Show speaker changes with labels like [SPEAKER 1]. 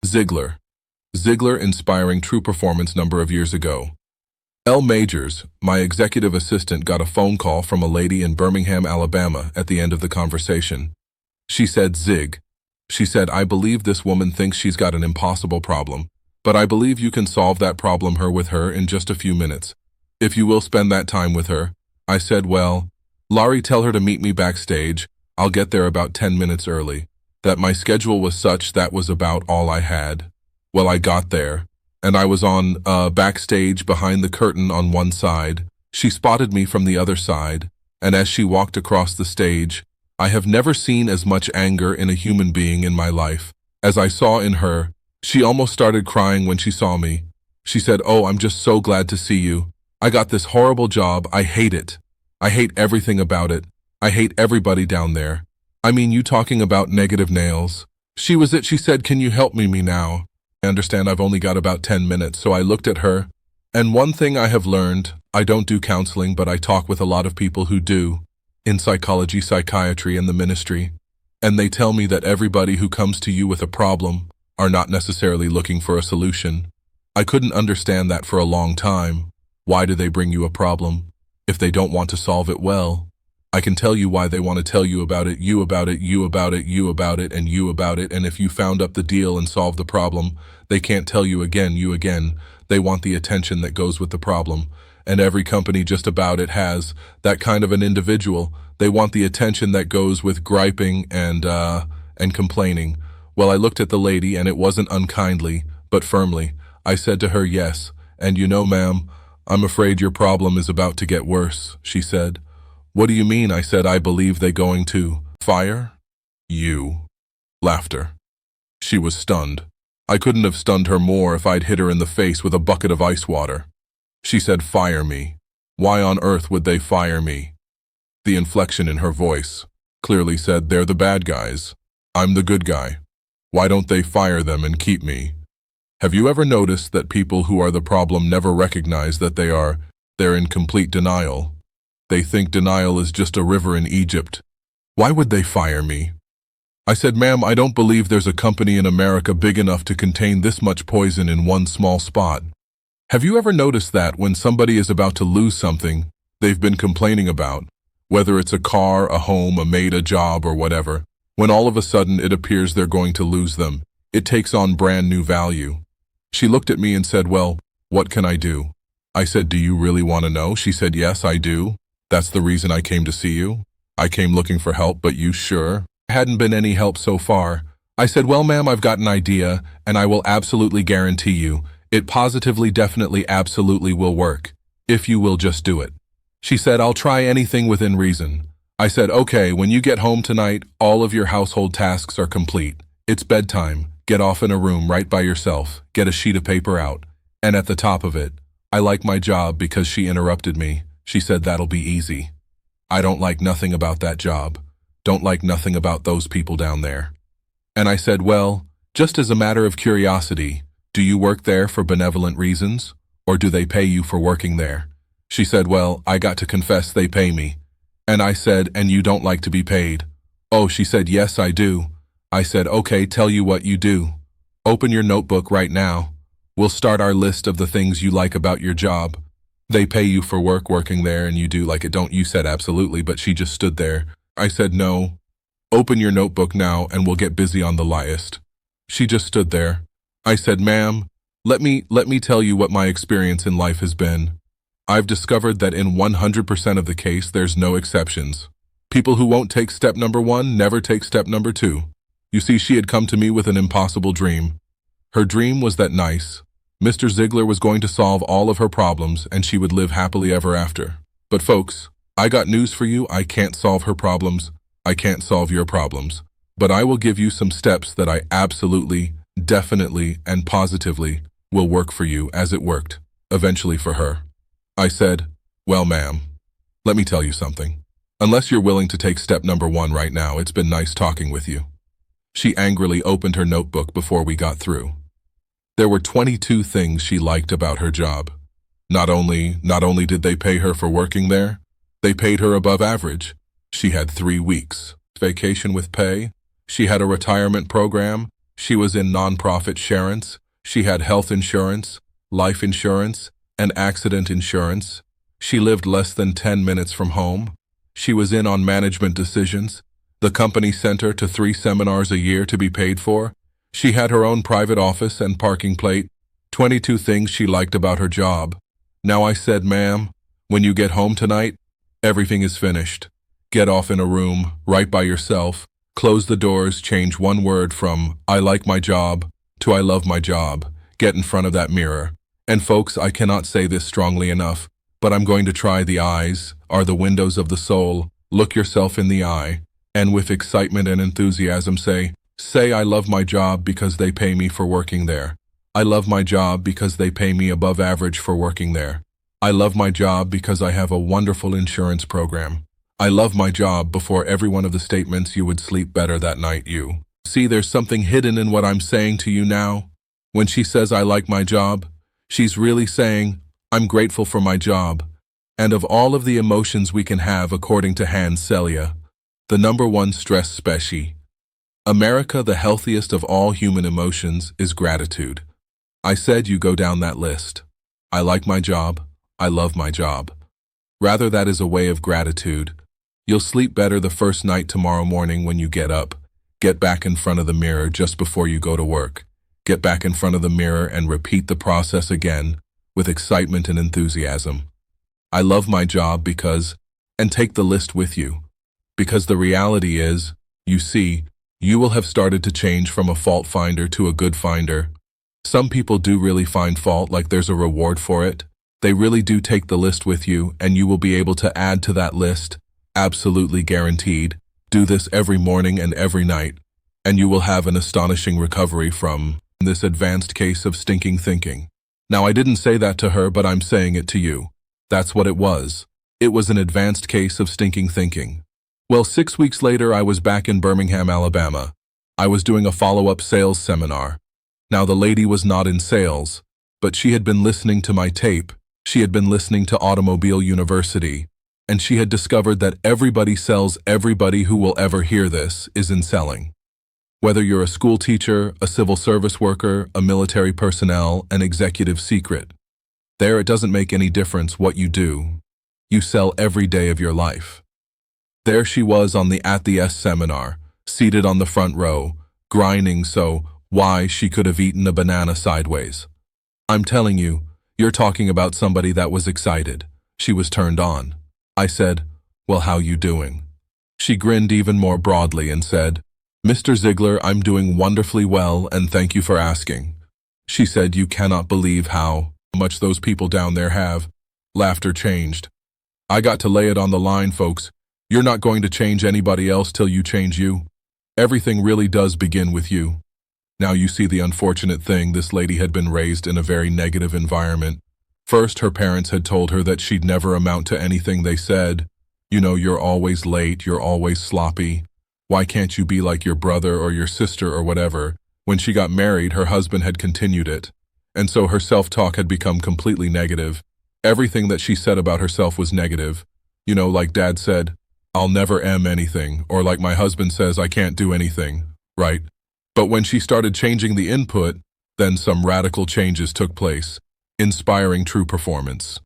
[SPEAKER 1] Ziglar. Ziglar Inspiring True Performance number of years ago. L. Majors, my executive assistant, got a phone call from a lady in Birmingham, Alabama at the end of the conversation. She said, Zig. She said, I believe this woman thinks she's got an impossible problem, but I believe you can solve that problem with her in just a few minutes. If you will spend that time with her. I said, well, Laurie, tell her to meet me backstage. I'll get there about 10 minutes early. That my schedule was such that was about all I had. Well, I got there, and I was on backstage behind the curtain on one side. She spotted me from the other side, and as she walked across the stage, I have never seen as much anger in a human being in my life as I saw in her. She almost started crying when she saw me. She said, oh, I'm just so glad to see you. I got this horrible job. I hate it. I hate everything about it. I hate everybody down there. I mean, you talking about negative nails. She said, can you help me now? I understand I've only got about 10 minutes, so I looked at her. And one thing I have learned, I don't do counseling, but I talk with a lot of people who do, in psychology, psychiatry, and the ministry. And they tell me that everybody who comes to you with a problem are not necessarily looking for a solution. I couldn't understand that for a long time. Why do they bring you a problem if they don't want to solve it well? I can tell you why they want to tell you about it, you about it, you about it, you about it, and you about it, and if you found up the deal and solved the problem, they can't tell you again, you again. They want the attention that goes with the problem. And every company just about it has that kind of an individual. They want the attention that goes with griping and complaining. Well, I looked at the lady, and it wasn't unkindly, but firmly. I said to her, yes, and you know, ma'am, I'm afraid your problem is about to get worse, she said. What do you mean? I said, I believe they going to fire you. Laughter. She was stunned. I couldn't have stunned her more if I'd hit her in the face with a bucket of ice water. She said, fire me. Why on earth would they fire me? The inflection in her voice clearly said, they're the bad guys. I'm the good guy. Why don't they fire them and keep me? Have you ever noticed that people who are the problem never recognize that they're in complete denial? They think denial is just a river in Egypt. Why would they fire me? I said, ma'am, I don't believe there's a company in America big enough to contain this much poison in one small spot. Have you ever noticed that when somebody is about to lose something they've been complaining about, whether it's a car, a home, a maid, a job, or whatever, when all of a sudden it appears they're going to lose them, it takes on brand new value? She looked at me and said, well, what can I do? I said, do you really want to know? She said, yes, I do. That's the reason I came to see you. I came looking for help, but you sure? Hadn't been any help so far. I said, well, ma'am, I've got an idea, and I will absolutely guarantee you, it positively, definitely, absolutely will work, if you will just do it. She said, I'll try anything within reason. I said, okay, when you get home tonight, all of your household tasks are complete. It's bedtime. Get off in a room right by yourself. Get a sheet of paper out. And at the top of it, I like my job because she interrupted me. She said, that'll be easy. I don't like nothing about that job. Don't like nothing about those people down there. And I said, well, just as a matter of curiosity, do you work there for benevolent reasons, or do they pay you for working there? She said, well, I got to confess they pay me. And I said, and you don't like to be paid? Oh, she said, yes, I do. I said, okay, tell you what you do. Open your notebook right now. We'll start our list of the things you like about your job. They pay you for working there, and you do like it, don't you? Said absolutely, but she just stood there. I said, no. Open your notebook now, and we'll get busy on the list. She just stood there. I said, ma'am, let me tell you what my experience in life has been. I've discovered that in 100% of the case, there's no exceptions. People who won't take step number 1 never take step number 2. You see, she had come to me with an impossible dream. Her dream was that Mr. Ziglar was going to solve all of her problems and she would live happily ever after. But folks, I got news for you. I can't solve her problems. I can't solve your problems. But I will give you some steps that I absolutely, definitely, and positively will work for you as it worked, eventually for her. I said, well, ma'am, let me tell you something. Unless you're willing to take step number 1 right now, it's been nice talking with you. She angrily opened her notebook before we got through. There were 22 things she liked about her job. Not only did they pay her for working there, they paid her above average. She had 3 weeks vacation with pay. She had a retirement program. She was in nonprofit insurance. She had health insurance, life insurance, and accident insurance. She lived less than 10 minutes from home. She was in on management decisions. The company sent her to 3 seminars a year to be paid for. She had her own private office and parking plate. 22 things she liked about her job. Now I said, ma'am, when you get home tonight, everything is finished. Get off in a room, right by yourself. Close the doors, change one word from I like my job to I love my job. Get in front of that mirror. And folks, I cannot say this strongly enough, but I'm going to try. The eyes are the windows of the soul. Look yourself in the eye, and with excitement and enthusiasm say I love my job because they pay me for working there. I love my job because they pay me above average for working there. I love my job because I have a wonderful insurance program. I love my job. Before every one of the statements, you would sleep better that night. You see, there's something hidden in what I'm saying to you now. When she says I like my job, she's really saying I'm grateful for my job. And of all of the emotions we can have, according to Hans Selye, the number one stress species, America, the healthiest of all human emotions, is gratitude. I said you go down that list. I like my job. I love my job. Rather, that is a way of gratitude. You'll sleep better the first night tomorrow morning when you get up. Get back in front of the mirror just before you go to work. Get back in front of the mirror and repeat the process again with excitement and enthusiasm. I love my job because, and take the list with you. Because the reality is, you see, you will have started to change from a fault finder to a good finder. Some people do really find fault like there's a reward for it. They really do take the list with you, and you will be able to add to that list. Absolutely guaranteed. Do this every morning and every night, and you will have an astonishing recovery from this advanced case of stinking thinking. Now, I didn't say that to her, but I'm saying it to you. That's what it was. It was an advanced case of stinking thinking. Well, 6 weeks later, I was back in Birmingham, Alabama. I was doing a follow-up sales seminar. Now, the lady was not in sales, but she had been listening to my tape. She had been listening to Automobile University, and she had discovered that everybody sells. Everybody who will ever hear this is in selling. Whether you're a school teacher, a civil service worker, a military personnel, an executive secret. There, it doesn't make any difference what you do. You sell every day of your life. There she was on the At the S seminar, seated on the front row, grinding so why she could have eaten a banana sideways. I'm telling you, you're talking about somebody that was excited. She was turned on. I said, well, how you doing? She grinned even more broadly and said, Mr. Ziglar, I'm doing wonderfully well and thank you for asking. She said, you cannot believe how much those people down there have. Laughter changed. I got to lay it on the line, folks. You're not going to change anybody else till you change you. Everything really does begin with you. Now you see the unfortunate thing, this lady had been raised in a very negative environment. First, her parents had told her that she'd never amount to anything. They said, you know, you're always late, you're always sloppy. Why can't you be like your brother or your sister or whatever? When she got married, her husband had continued it. And so her self-talk had become completely negative. Everything that she said about herself was negative. You know, like Dad said, I'll never am anything, or like my husband says, I can't do anything, right? But when she started changing the input, then some radical changes took place, inspiring true performance.